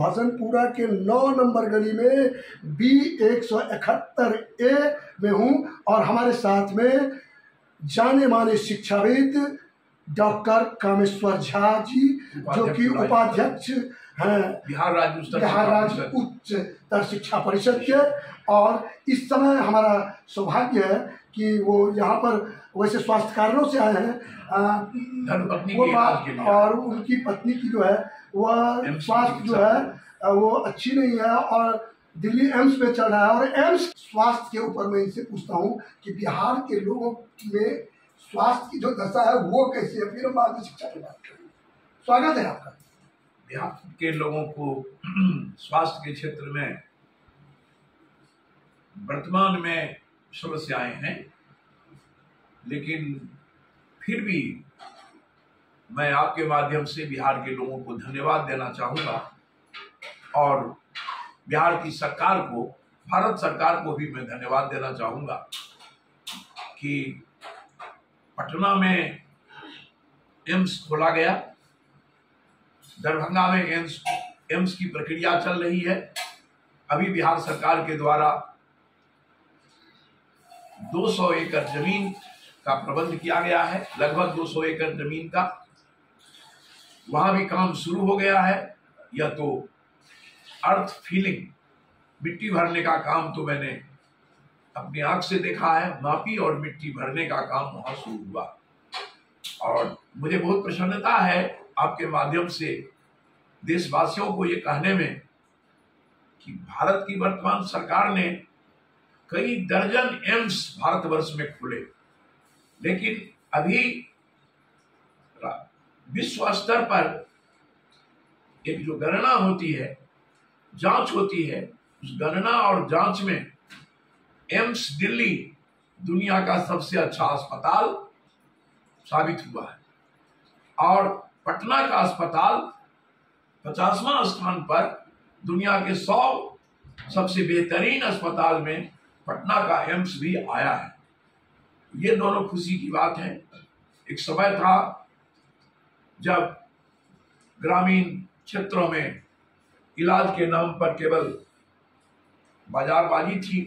भजनपुरा के 9 नंबर गली में B171A में हूँ। और हमारे साथ में जाने माने शिक्षाविद डॉक्टर कामेश्वर झा जी, जो कि उपाध्यक्ष हैं बिहार राज्य उच्चतर शिक्षा परिषद के। और इस समय हमारा सौभाग्य है कि वो यहाँ पर वैसे स्वास्थ्य कारणों से आए हैं, और उनकी पत्नी की जो है वह स्वास्थ्य जो है वो अच्छी नहीं है और दिल्ली एम्स में चल रहा है। और एम्स स्वास्थ्य के ऊपर मैं इनसे पूछता हूँ कि बिहार के लोगों में स्वास्थ्य की जो दशा है वो कैसी है, फिर हम आगे शिक्षा की बात करेंगे। स्वागत है आपका। बिहार के लोगों को स्वास्थ्य के क्षेत्र में वर्तमान में समस्याएं हैं, लेकिन फिर भी मैं आपके माध्यम से बिहार के लोगों को धन्यवाद देना चाहूँगा, और बिहार की सरकार को, भारत सरकार को भी मैं धन्यवाद देना चाहूँगा कि पटना में एम्स खोला गया, दरभंगा में एम्स की प्रक्रिया चल रही है। अभी बिहार सरकार के द्वारा 200 एकड़ जमीन का प्रबंध किया गया है, लगभग 200 एकड़ जमीन का, वहां भी काम शुरू हो गया है। यह तो अर्थ फिलिंग, मिट्टी भरने का काम तो मैंने अपनी आंख से देखा है, मापी और मिट्टी भरने का काम वहां शुरू हुआ। और मुझे बहुत प्रसन्नता है आपके माध्यम से देशवासियों को ये कहने में कि भारत की वर्तमान सरकार ने कई दर्जन एम्स भारतवर्ष में खोले, लेकिन अभी विश्व स्तर पर एक जो गणना होती है, जांच होती है, उस गणना और जांच में एम्स दिल्ली दुनिया का सबसे अच्छा अस्पताल साबित हुआ है, और पटना का अस्पताल 50वां स्थान पर दुनिया के 100 सबसे बेहतरीन अस्पताल में पटना का एम्स भी आया है। ये दोनों खुशी की बात है। एक समय था जब ग्रामीण क्षेत्रों में इलाज के नाम पर केवल बाजारबाजी थी,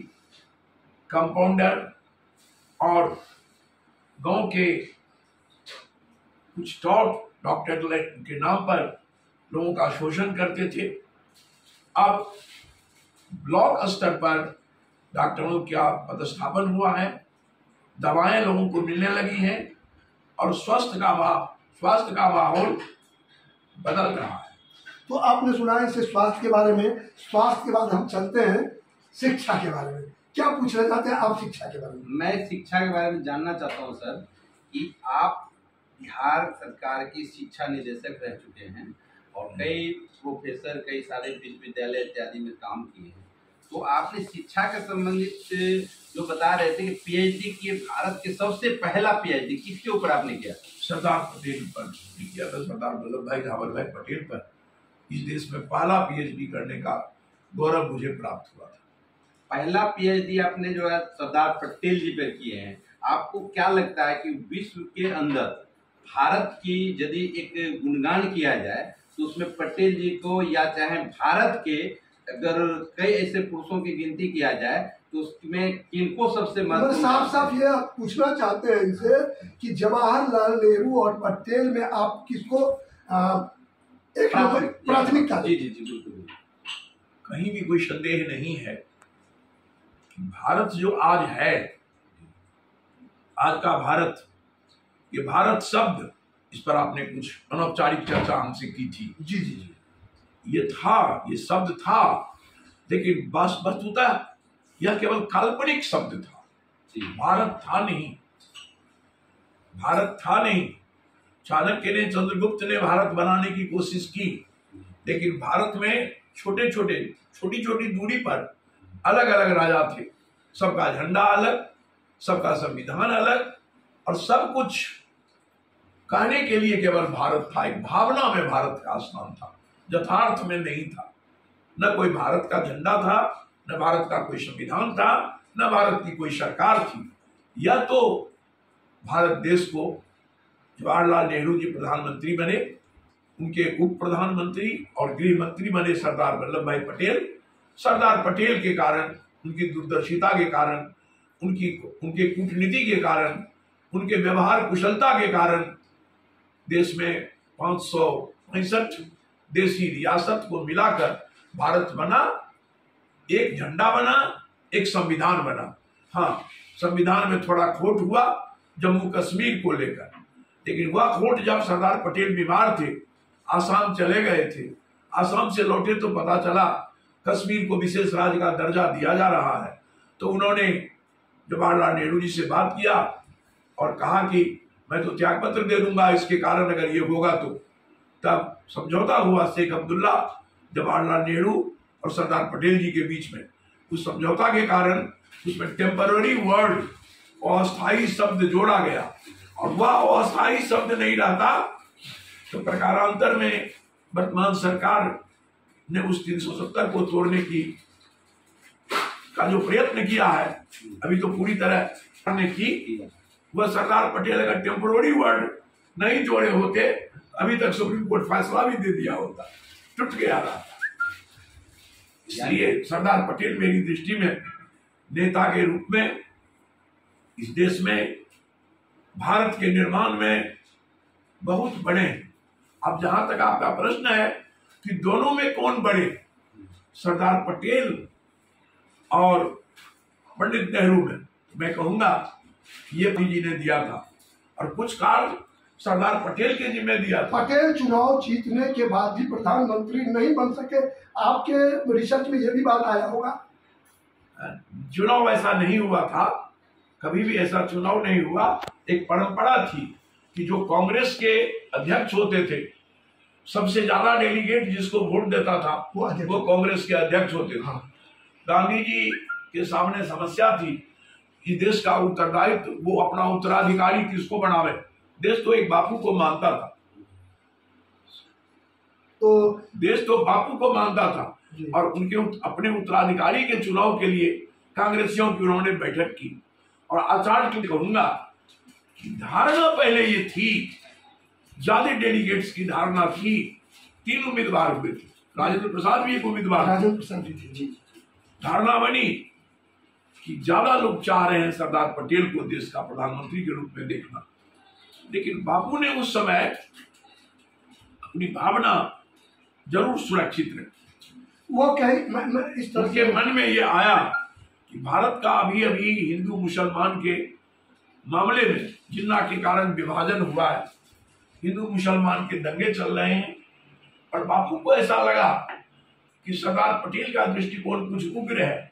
कंपाउंडर और गांव के कुछ टॉप डॉक्टर के नाम पर लोगों का शोषण करते थे। अब ब्लॉक स्तर पर डॉक्टरों का पदस्थापन हुआ है, दवाएं लोगों को मिलने लगी हैं, और स्वास्थ्य का माहौल बदल रहा है। तो आपने सुना है इसे स्वास्थ्य के बारे में। स्वास्थ्य के बाद हम चलते हैं शिक्षा के बारे में। क्या पूछना चाहते हैं आप शिक्षा के बारे में? मैं शिक्षा के बारे में जानना चाहता हूं सर कि आप बिहार सरकार की शिक्षा निदेशक रह चुके हैं और कई प्रोफेसर, कई सारे विश्वविद्यालय इत्यादि में काम किए हैं, तो आपने शिक्षा के संबंधित जो बता रहे थे कि पीएचडी किए, भारत के सबसे पहला पीएचडी किसके ऊपर आपने किया? सरदार पटेल पर किया था, सरदार वल्लभ भाई रावल भाई पटेल पर। इस देश में पहला पीएचडी करने का गौरव मुझे प्राप्त हुआ था। पहला पीएचडी आपने जो है सरदार पटेल जी पर किए हैं। आपको क्या लगता है कि विश्व के अंदर भारत की यदि एक गुणगान किया जाए तो उसमें पटेल जी को, या चाहे भारत के अगर कई ऐसे पुरुषों की गिनती किया जाए तो उसमें किनको सबसे महत्वपूर्ण? साफ ये पूछना चाहते हैं इनसे कि जवाहरलाल नेहरू और पटेल में आप किसको एक प्राथमिकता? जी जी जी बिल्कुल। कहीं भी कोई संदेह नहीं है कि भारत जो आज है, आज का भारत, ये भारत शब्द, इस पर आपने कुछ अनौपचारिक चर्चा हमसे की थी। जी जी जी, ये था, ये शब्द था, लेकिन वस्तुतः यह केवल काल्पनिक शब्द था। भारत था नहीं, भारत था नहीं। चाणक्य ने, चंद्रगुप्त ने भारत बनाने की कोशिश की, लेकिन भारत में छोटी छोटी दूरी पर अलग अलग राजा थे, सबका झंडा अलग, सबका संविधान अलग, और सब कुछ कहने के लिए केवल भारत था। एक भावना में भारत का स्थान था, यथार्थ में नहीं था। न कोई भारत का झंडा था, न भारत का कोई संविधान था, न भारत की कोई सरकार थी। यह तो भारत देश को जवाहरलाल नेहरू जी प्रधानमंत्री बने, उनके उप प्रधानमंत्री और गृह मंत्री बने सरदार वल्लभ भाई पटेल। सरदार पटेल के कारण, उनकी दूरदर्शिता के कारण, उनके कूटनीति के कारण, उनके व्यवहार कुशलता के कारण देश में 565 देशी रियासत को मिलाकर भारत बना, एक झंडा बना, एक संविधान बना। हाँ, संविधान में थोड़ा खोट हुआ जम्मू कश्मीर को लेकर, लेकिन वह खोट जब सरदार पटेल बीमार थे, आसाम चले गए थे, आसाम से लौटे तो पता चला कश्मीर को विशेष राज्य का दर्जा दिया जा रहा है, तो उन्होंने जवाहरलाल नेहरू जी से बात किया और कहा कि मैं तो त्याग पत्र दे दूंगा इसके कारण अगर ये होगा तो। तब समझौता हुआ शेख अब्दुल्ला, जवाहरलाल नेहरू और सरदार पटेल जी के बीच में। उस समझौता के कारण उसमें टेम्पररी वर्ड, अस्थायी शब्द जोड़ा गया, और वह अस्थायी शब्द नहीं रहता तो प्रकारांतर में वर्तमान सरकार ने उस 370 को तोड़ने का जो प्रयत्न किया है, अभी तो पूरी तरह ने की, वह सरदार पटेल अगर टेम्पररी वर्ड नहीं जोड़े होते अभी तक सुप्रीम कोर्ट फैसला भी दे दिया होता, टूट गया था। इसलिए सरदार पटेल मेरी दृष्टि में नेता के रूप में इस देश में भारत के निर्माण में बहुत बड़े हैं। अब जहां तक आपका प्रश्न है कि दोनों में कौन बड़े, सरदार पटेल और पंडित नेहरू में, मैं कहूंगा ये जी ने दिया था और कुछ कार्य सरदार पटेल के जिम्मे दिया था। पटेल चुनाव जीतने के बाद भी प्रधानमंत्री नहीं बन सके, आपके रिसर्च में ये भी बात आया होगा? चुनाव ऐसा नहीं हुआ था, कभी भी ऐसा चुनाव नहीं हुआ। एक परंपरा थी कि जो कांग्रेस के अध्यक्ष होते थे, सबसे ज्यादा डेलीगेट जिसको वोट देता था वो कांग्रेस के अध्यक्ष होते थे। गांधी जी के सामने समस्या थी कि देश का उत्तरदायित्व, वो अपना उत्तराधिकारी किसको बनावे। देश तो एक बापू को मानता था, तो देश तो बापू को मानता था, और उनके अपने उत्तराधिकारी के चुनाव के लिए कांग्रेसियों की उन्होंने बैठक की। और आचार्य की कहूंगा कि धारणा पहले ये थी, ज्यादा डेलीगेट्स की धारणा थी, 3 उम्मीदवार हुए थे, राजेंद्र प्रसाद भी एक उम्मीदवार, राजेंद्र प्रसाद जी। धारणा बनी कि ज्यादा लोग चाह रहे हैं सरदार पटेल को देश का प्रधानमंत्री के रूप में देखना। लेकिन बापू ने उस समय अपनी भावना जरूर सुरक्षित रखी। वो कहे इस तरह उनके मन में ये आया कि भारत का अभी अभी हिंदू मुसलमान के मामले में जिन्ना के कारण विभाजन हुआ है, हिंदू मुसलमान के दंगे चल रहे हैं, और बापू को ऐसा लगा कि सरदार पटेल का दृष्टिकोण कुछ उग्र है,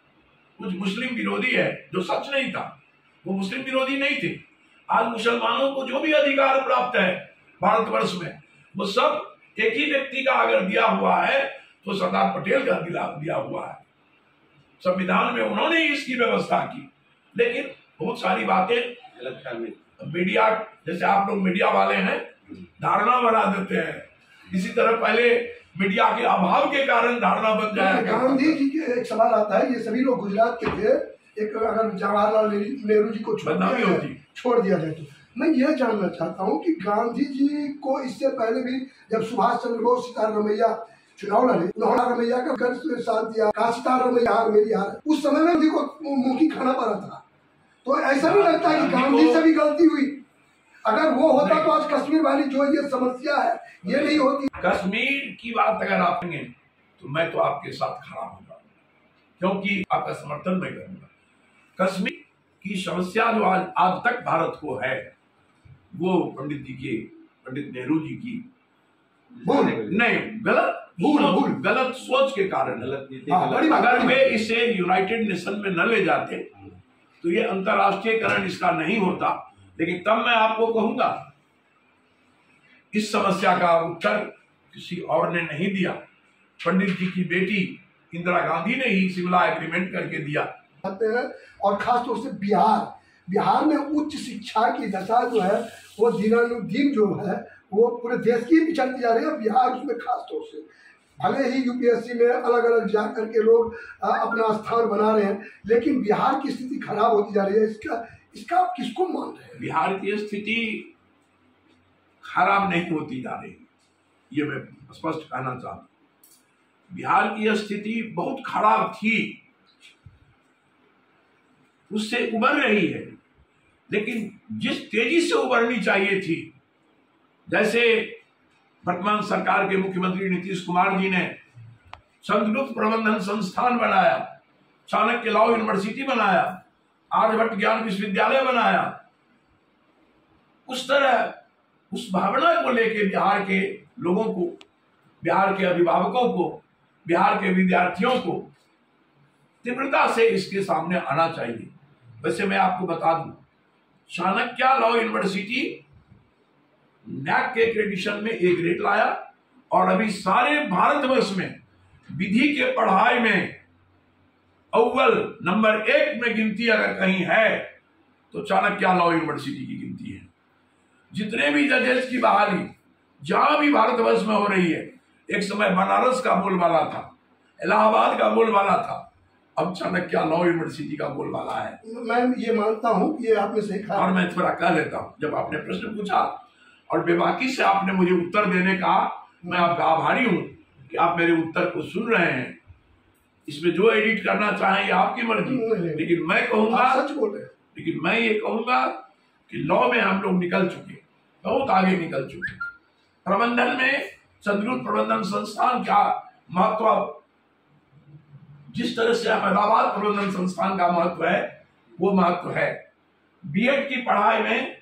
कुछ मुस्लिम विरोधी है, जो सच नहीं था। वो मुस्लिम विरोधी नहीं थे। आज मुसलमानों को जो भी अधिकार प्राप्त है भारतवर्ष में, वो सब एक ही व्यक्ति का अगर दिया हुआ है तो सरदार पटेल का दिया हुआ है। संविधान में उन्होंने ही इसकी व्यवस्था की। लेकिन बहुत सारी बातें मीडिया, जैसे आप लोग मीडिया वाले हैं, धारणा बना देते हैं। इसी तरह पहले मीडिया के अभाव के कारण धारणा बन जाए। गांधी जी के एक सवाल आता है, ये सभी लोग गुजरात के थे, एक अगर जवाहरलाल नेहरू जी को छोड़ दिया जाए तो मैं ये जानना चाहता हूँ कि गांधी जी को इससे पहले भी जब सुभाष चंद्र बोस, सीतारमैया चुनाव लड़े, उन्होंने रमैया का घर से साथ दिया, कहा सीतारमैया हार मेरी हार, उस समय में उन्हीं को मुखी खाना पड़ा था। तो ऐसा नहीं लगता कि गांधी से भी गलती हुई? अगर वो होता तो आज कश्मीर वाली जो ये समस्या है ये नहीं होती। कश्मीर की बात अगर आप करेंगे तो मैं तो आपके साथ खड़ा होगा, क्योंकि आपका समर्थन मैं करूंगा। कश्मीर की समस्या जो आज तक भारत को है, वो पंडित नेहरू जी की गलत सोच के कारण। अगर वे इसे यूनाइटेड नेशन में न ले जाते तो ये अंतर्राष्ट्रीयकरण इसका नहीं होता। लेकिन तब मैं आपको कहूंगा, इस समस्या का उत्तर किसी और ने नहीं दिया, पंडित जी की बेटी इंदिरा गांधी ने ही शिमला एग्रीमेंट करके दिया। और खासतौर से बिहार में उच्च शिक्षा की दशा जो है वो दिनानुदिन जो है वो पूरे देश की पिछड़ती जा रही है। बिहार उसमें खासतौर से, भले ही यूपीएससी में अलग अलग जा करके लोग अपना स्थान बना रहे हैं, लेकिन बिहार की स्थिति खराब होती जा रही है। इसका आप किसको मान रहे हैं? बिहार की स्थिति खराब नहीं होती जा रही, ये मैं स्पष्ट कहना चाहता हूं। बिहार की स्थिति बहुत खराब थी, उससे उबर रही है, लेकिन जिस तेजी से उबरनी चाहिए थी, जैसे वर्तमान सरकार के मुख्यमंत्री नीतीश कुमार जी ने चंद्रगुप्त प्रबंधन संस्थान बनाया, चाणक्य लॉ यूनिवर्सिटी बनाया, आर्यभट्ट ज्ञान विश्वविद्यालय बनाया, उस तरह उस भावना को लेके बिहार के लोगों को, बिहार के अभिभावकों को, बिहार के विद्यार्थियों को तीव्रता से इसके सामने आना चाहिए। वैसे मैं आपको बता दूं, चाणक्य लॉ यूनिवर्सिटी नैक के एक्रेडिशन में A ग्रेड लाया और अभी सारे भारतवर्ष में विधि के पढ़ाई में अव्वल नंबर 1 में गिनती अगर कहीं है तो चाणक्य लॉ यूनिवर्सिटी की गिनती है। जितने भी जजेस की बहाली जहां भी भारतवर्ष में हो रही है, एक समय बनारस का बोलबाला था, इलाहाबाद का बोलबाला था, अब चाणक्य लॉ यूनिवर्सिटी का बोलबाला है। मैं ये मानता हूं, ये आपने सही कहा। और मैं थोड़ा कह लेता हूं, जब आपने प्रश्न पूछा और बेबाकी से आपने मुझे उत्तर देने का, मैं आपका आभारी हूं कि आप मेरे उत्तर को सुन रहे हैं। इसमें जो एडिट करना चाहें ये आपकी मर्जी, लेकिन मैं कहूंगा, सच बोल रहे हैं, लेकिन मैं ये कहूंगा कि लॉ में हम लोग निकल चुके, बहुत आगे निकल चुके। प्रबंधन में चंद्रगुप्त प्रबंधन संस्थान का महत्व, जिस तरह से अहमदाबाद प्रबंधन संस्थान का महत्व है, वो महत्व है। बीएड की पढ़ाई में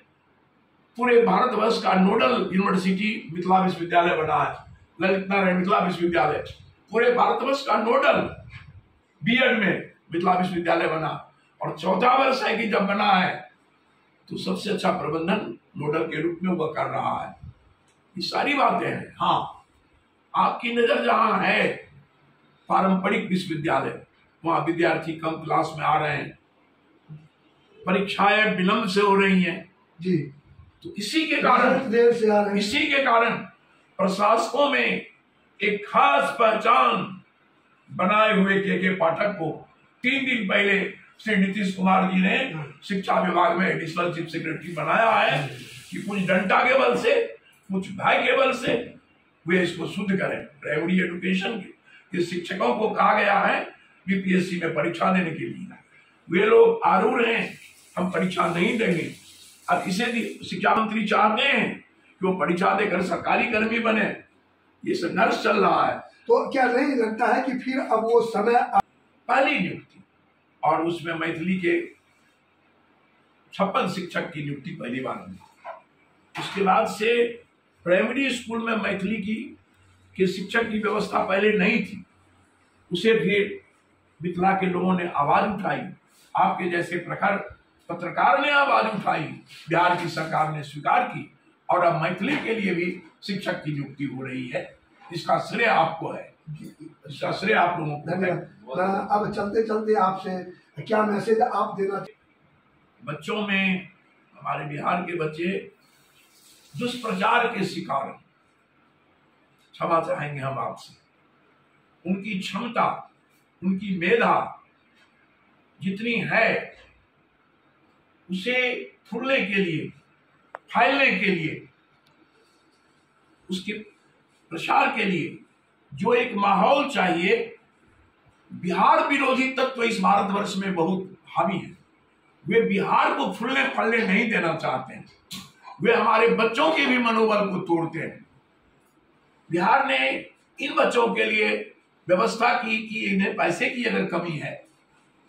पूरे भारतवर्ष का नोडल यूनिवर्सिटी मिथिला विश्वविद्यालय बना है, ललित नारायण मिथिला विश्वविद्यालय, पूरे भारतवर्ष का नोडल बीएड में मिथिला विश्वविद्यालय बना, और 14 वर्ष है कि जब बना है तो सबसे अच्छा प्रबंधन नोडल के रूप में वो कर रहा है। ये सारी बातें हैं। हाँ, आपकी नजर जहां है पारंपरिक विश्वविद्यालय, वहां विद्यार्थी कम क्लास में आ रहे हैं, परीक्षाएं विलंब से हो रही हैं जी, तो इसी के कारण, देर से आ रहे हैं, इसी के कारण प्रशासकों में एक खास पहचान बनाए हुए के पाठक को 3 दिन पहले श्री नीतीश कुमार जी ने शिक्षा विभाग में एडिशनल चीफ सेक्रेटरी बनाया है कि कुछ डंडा के बल से, कुछ भय के बल से वे इसको शुद्ध करें। प्राइमरी एजुकेशन के शिक्षकों को कहा गया है बीपीएससी में परीक्षा देने के लिए, वे लोग आरूढ़ हैं, हम परीक्षा नहीं देंगे। अब इसे शिक्षा मंत्री चाहते हैं कि वो परीक्षा देकर सरकारी कर्मी बने, ये संघर्ष चल रहा है। तो क्या नहीं लगता है कि फिर अब वो समय, पहली नियुक्ति और उसमें मैथिली के 56 शिक्षक की नियुक्ति पहली बार हुई, उसके बाद से प्राइमरी स्कूल में मैथिली के शिक्षक की व्यवस्था पहले नहीं थी, उसे भी मिथिला के लोगों ने आवाज उठाई, आपके जैसे प्रखर पत्रकार ने आवाज उठाई, बिहार की सरकार ने स्वीकार की, और अब मैथिली के लिए भी शिक्षक की नियुक्ति हो रही है। इसका श्रेय आपको है, इसका श्रेय आप लोगों को है। धन्यवाद। अब चलते चलते आपसे क्या मैसेज आप देना चाहिए? बच्चों में, हमारे बिहार के बच्चे दुष्प्रचार के शिकार हैं, क्षमा चाहेंगे हम आपसे। उनकी क्षमता, उनकी मेधा जितनी है, उसे फुलने के लिए, फैलने के लिए, उसके प्रसार के लिए जो एक माहौल चाहिए, बिहार विरोधी तत्व इस भारतवर्ष में बहुत हावी है। वे बिहार को फूलने फलने नहीं देना चाहते हैं, वे हमारे बच्चों के भी मनोबल को तोड़ते हैं। बिहार ने इन बच्चों के लिए व्यवस्था की कि इन्हें पैसे की अगर कमी है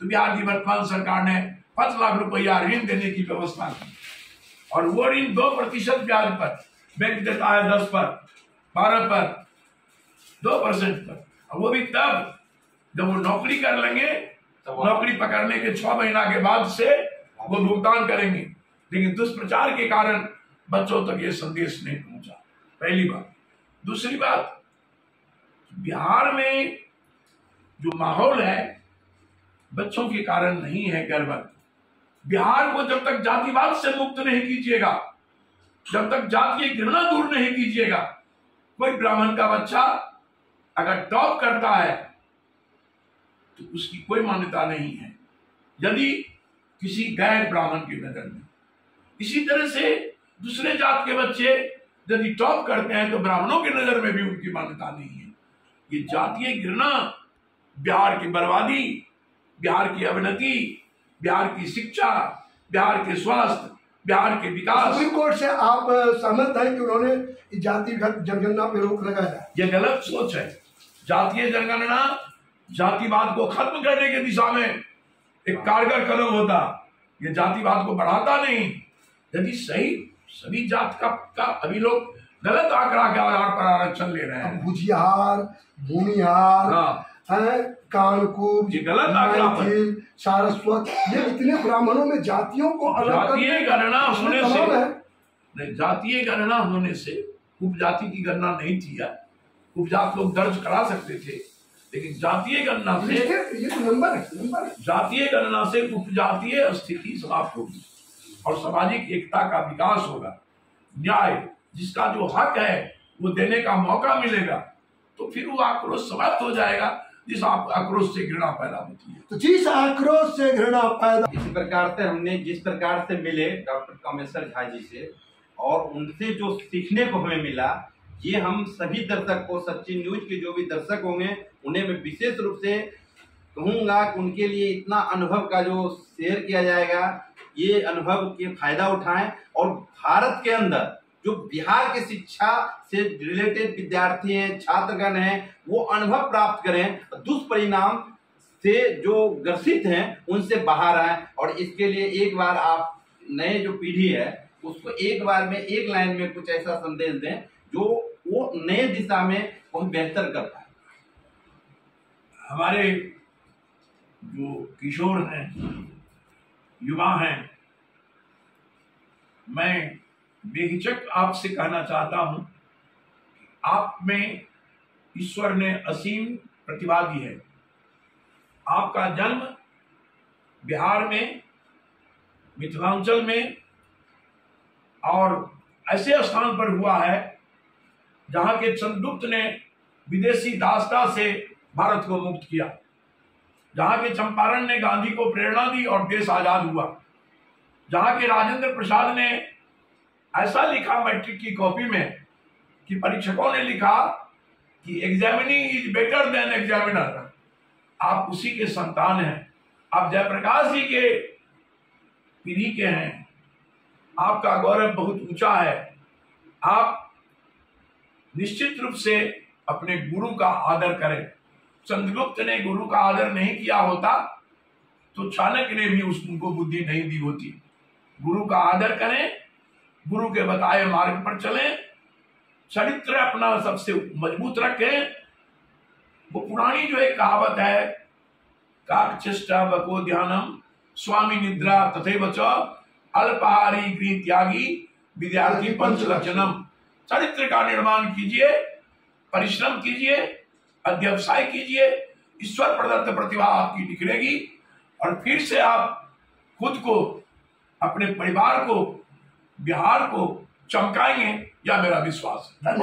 तो बिहार की वर्तमान सरकार ने 5 लाख रुपया ऋण देने की व्यवस्था की, और वो ऋण 2% ब्याज पर बैंक देता है, 10 पर, 12 पर, 2% पर, और वो भी तब जब वो नौकरी कर लेंगे, नौकरी पकड़ने के 6 महीना के बाद से वो भुगतान करेंगे। लेकिन दुष्प्रचार के कारण बच्चों तक ये संदेश नहीं पहुंचा, पहली बात। दूसरी बात, बिहार में जो माहौल है बच्चों के कारण नहीं है गड़बड़। बिहार को जब तक जातिवाद से मुक्त नहीं कीजिएगा, जब तक जातीय घृणा दूर नहीं कीजिएगा, कोई ब्राह्मण का बच्चा अगर टॉप करता है तो उसकी कोई मान्यता नहीं है, यदि किसी गैर ब्राह्मण की नजर में। इसी तरह से दूसरे जात के बच्चे यदि टॉप करते हैं तो ब्राह्मणों की नजर में भी उनकी मान्यता नहीं है। ये जातीय घृणा बिहार की बर्बादी, बिहार की अवनति, बिहार की शिक्षा, बिहार के स्वास्थ्य, बिहार के विकास। सुप्रीम कोर्ट से आप सहमत हैं कि उन्होंने जातिगत जनगणना पे रोक लगाया? यह गलत सोच है। जातीय जनगणना जातिवाद को खत्म करने की दिशा में एक कारगर कदम होता, यह जातिवाद को बढ़ाता नहीं। यदि सभी जात का अभी लोग गलत आंकड़ा के आधार पर आरक्षण ले रहे हैं। भुजियार, भूमिहार, हाँ, कानकुब, मैथिल, सारस्वत, ये इतने ब्राह्मणों में जातियों को अलग जातीय गणना होने से, जातीय गणना होने से उपजाति की गणना नहीं थी यार। उपजात लोग दर्ज करा सकते थे, लेकिन जातीय गणना से, ये तो नंबर है, जातीय गणना से उपजातीय स्थिति समाप्त होगी और सामाजिक एकता का विकास होगा। न्याय, जिसका जो हक है वो देने का मौका मिलेगा, तो फिर वो आक्रोश समाप्त हो जाएगा जिस आक्रोश से घृणा पैदा होती है। तो जिस आक्रोश से घृणा पैदा, इस प्रकार से हमने जिस प्रकार से मिले डॉक्टर कामेश्वर झा जी से और उनसे जो सीखने को हमें मिला, ये हम सभी दर्शक को, सचिन न्यूज के जो भी दर्शक होंगे उन्हें मैं विशेष रूप से कहूँगा कि उनके लिए इतना अनुभव का जो शेयर किया जाएगा, ये अनुभव के फायदा उठाएं और भारत के अंदर जो बिहार की शिक्षा से रिलेटेड विद्यार्थी हैं, छात्रगण हैं, वो अनुभव प्राप्त करें, दुष्परिणाम से जो ग्रसित हैं उनसे बाहर आए। और इसके लिए एक बार आप नए जो पीढ़ी है उसको एक बार में एक लाइन में कुछ ऐसा संदेश दें जो वो नए दिशा में बहुत बेहतर कर पाए। हमारे जो किशोर हैं, युवा हैं, मैं बेहिचक आपसे कहना चाहता हूं, आप में ईश्वर ने असीम प्रतिभा दी है। आपका जन्म बिहार में, मिथिलांचल में और ऐसे स्थान पर हुआ है जहां के चंद्रगुप्त ने विदेशी दासता से भारत को मुक्त किया, जहां के चंपारण ने गांधी को प्रेरणा दी और देश आजाद हुआ, जहां के राजेंद्र प्रसाद ने ऐसा लिखा मैट्रिक की कॉपी में कि परीक्षकों ने लिखा कि examining is better than examiner. आप उसी के संतान हैं। आप जयप्रकाश जी के पीढ़ी के हैं। आपका गौरव बहुत ऊंचा है। आप निश्चित रूप से अपने गुरु का आदर करें। चंद्रगुप्त ने गुरु का आदर नहीं किया होता तो चाणक्य ने भी उनको बुद्धि नहीं दी होती। गुरु का आदर करें, गुरु के बताए मार्ग पर चलें, चरित्र अपना सबसे मजबूत रखें। वो पुरानी जो एक कहावत है, काक चेष्टा बको ध्यानम स्वामी निद्रा तथैव च अल्पाहारी गृह त्यागी विद्यार्थी पंच लक्षणम। चरित्र का निर्माण कीजिए, परिश्रम कीजिए, अध्यवसाय कीजिए, ईश्वर प्रदत्त प्रतिभा आपकी निखरेगी और फिर से आप खुद को, अपने परिवार को, बिहार को चमकाएंगे, यह मेरा विश्वास है।